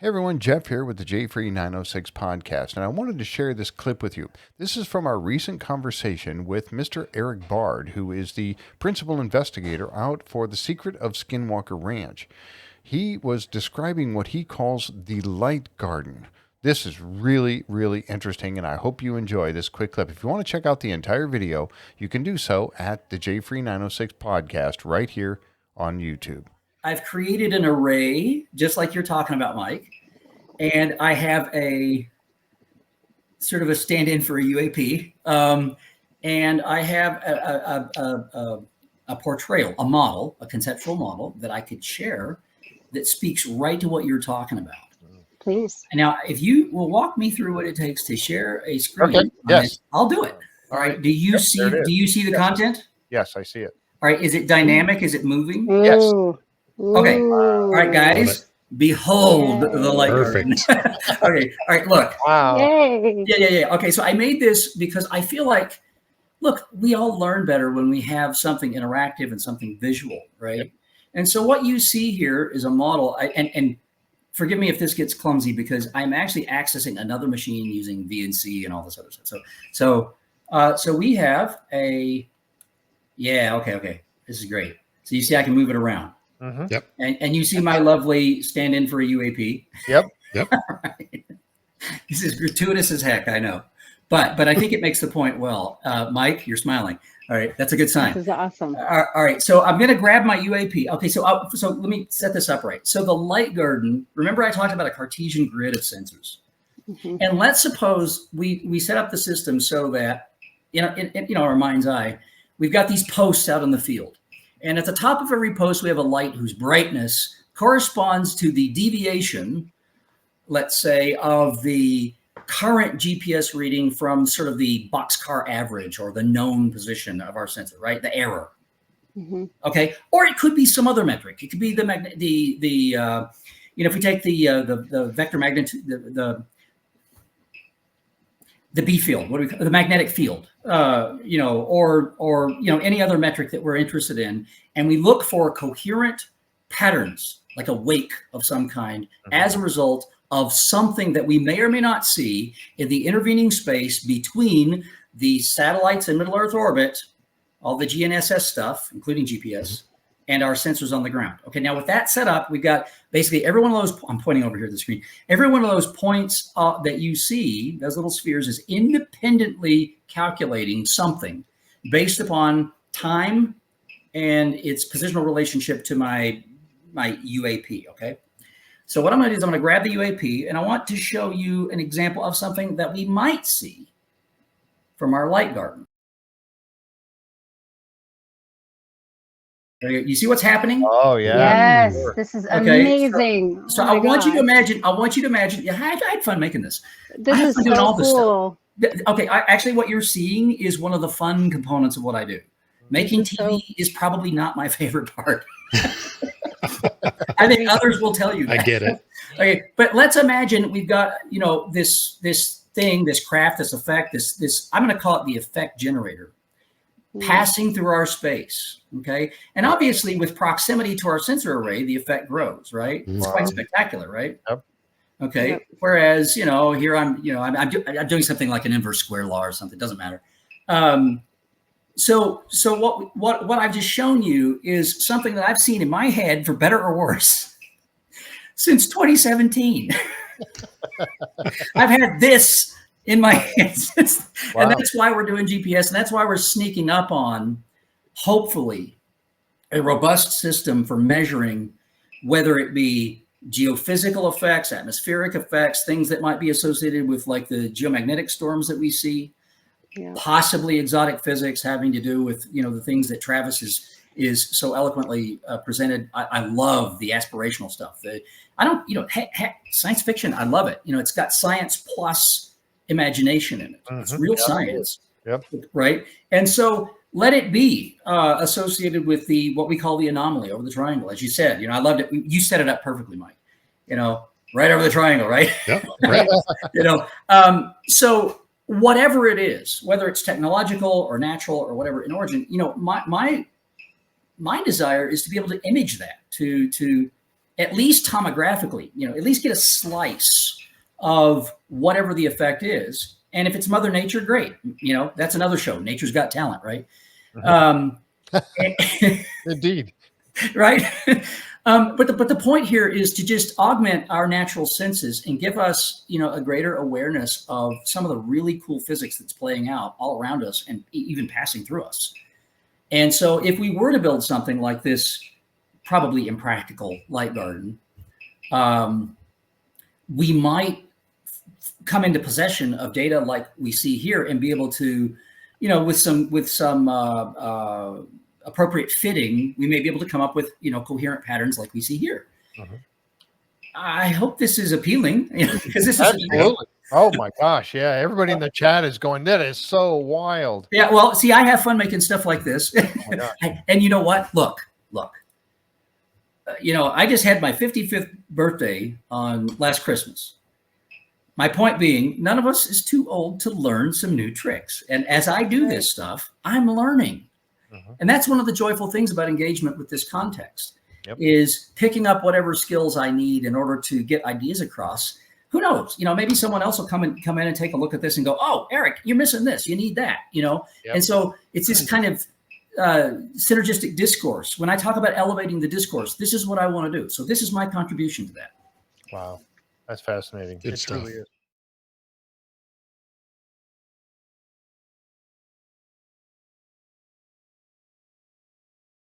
Hey everyone, Jeff here with the J-Free 906 podcast, and I wanted to share this clip with you. This is from our recent conversation with Mr. Erik Bard, who is the principal investigator out for the Secret of Skinwalker Ranch. He was describing what he calls the light garden. This is really, really interesting, and I hope you enjoy this quick clip. If you want to check out the entire video, you can do so at the J-Free 906 podcast right here on YouTube. I've created an array, just like you're talking about, Mike, and I have a sort of a stand-in for a UAP, and I have a portrayal, a model, a conceptual model that I could share that speaks right to what you're talking about. Please. And now, if you will walk me through what it takes to share a screen, Okay. Yes. I'll do it. All right. Do you see? Do you see the content? Yes, I see it. All right. Is it dynamic? Is it moving? Yes. Okay. All right, guys. Behold the light garden. Okay. All right. Look. Wow. Yay. Yeah. Okay. So I made this because I feel like, look, we all learn better when we have something interactive and something visual, right? Yep. And so what you see here is a model. And forgive me if this gets clumsy because I'm actually accessing another machine using VNC and all this other stuff. So we have a. Yeah. Okay. This is great. So you see, I can move it around. Mm-hmm. Yep. And you see my lovely stand-in for a UAP. Yep. Right. This is gratuitous as heck, I know. But I think it makes the point well. Mike, you're smiling. All right, that's a good sign. This is awesome. All right, so I'm going to grab my UAP. Okay, so let me set this up right. So the light garden, remember I talked about a Cartesian grid of sensors. Mm-hmm. And let's suppose we set up the system so that, in our mind's eye, we've got these posts out in the field. And at the top of every post, we have a light whose brightness corresponds to the deviation, let's say, of the current GPS reading from sort of the boxcar average or the known position of our sensor, right? The error. Mm-hmm. Okay. Or it could be some other metric. It could be if we take the vector magnitude, the B field, what do we call the magnetic field, or any other metric that we're interested in. And we look for coherent patterns, like a wake of some kind, as a result of something that we may or may not see in the intervening space between the satellites in middle Earth orbit, all the GNSS stuff, including GPS, and our sensors on the ground. Okay, now with that set up, we've got basically every one of those, I'm pointing over here at the screen, every one of those points that you see, those little spheres, is independently calculating something based upon time and its positional relationship to my UAP, okay? So what I'm gonna do is I'm gonna grab the UAP and I want to show you an example of something that we might see from our light garden. You see what's happening? Oh yeah. Yes, this is amazing. So I want you to imagine. Yeah, I had fun making this. This is so all this cool. Stuff. Okay, actually, what you're seeing is one of the fun components of what I do. Making TV is probably not my favorite part. I think others will tell you that. I get it. Okay, but let's imagine we've got this thing, this craft, this effect, this I'm going to call it the effect generator. Passing through our space, okay? And obviously with proximity to our sensor array, the effect grows, right? It's quite spectacular, right? Yep. Okay, yep. Whereas, here I'm doing something like an inverse square law or something, doesn't matter. So what I've just shown you is something that I've seen in my head, for better or worse, since 2017. I've had this in my hands. Wow. And that's why we're doing GPS. And that's why we're sneaking up on, hopefully, a robust system for measuring whether it be geophysical effects, atmospheric effects, things that might be associated with like the geomagnetic storms that we see, possibly exotic physics having to do with, the things that Travis is so eloquently presented. I love the aspirational stuff. Science fiction, I love it. It's got science plus imagination in it. It's real science, right? And so let it be associated with what we call the anomaly over the triangle. As you said, I loved it. You set it up perfectly, Mike. Right over the triangle, right? Yep. Right. So whatever it is, whether it's technological or natural or whatever in origin, my desire is to be able to image that, to at least tomographically, at least get a slice of whatever the effect is. And if it's Mother Nature, great. That's another show. Nature's Got Talent, right? Indeed. Right. But the point here is to just augment our natural senses and give us, a greater awareness of some of the really cool physics that's playing out all around us and even passing through us. And so if we were to build something like this, probably impractical light garden, we might come into possession of data like we see here and be able to, with some appropriate fitting, we may be able to come up with, coherent patterns like we see here. I hope this is appealing, because this Absolutely. Oh my gosh. Yeah. Everybody in the chat is going, that is so wild. Yeah. Well, see, I have fun making stuff like this. Oh and you know what? Look, I just had my 55th birthday on last Christmas. My point being, none of us is too old to learn some new tricks. And as I do this stuff, I'm learning. And that's one of the joyful things about engagement with this context, is picking up whatever skills I need in order to get ideas across. Who knows? Maybe someone else will come in and take a look at this and go, oh, Erik, you're missing this. You need that, And so it's this kind of synergistic discourse. When I talk about elevating the discourse, this is what I want to do. So this is my contribution to that. Wow. That's fascinating. It truly is.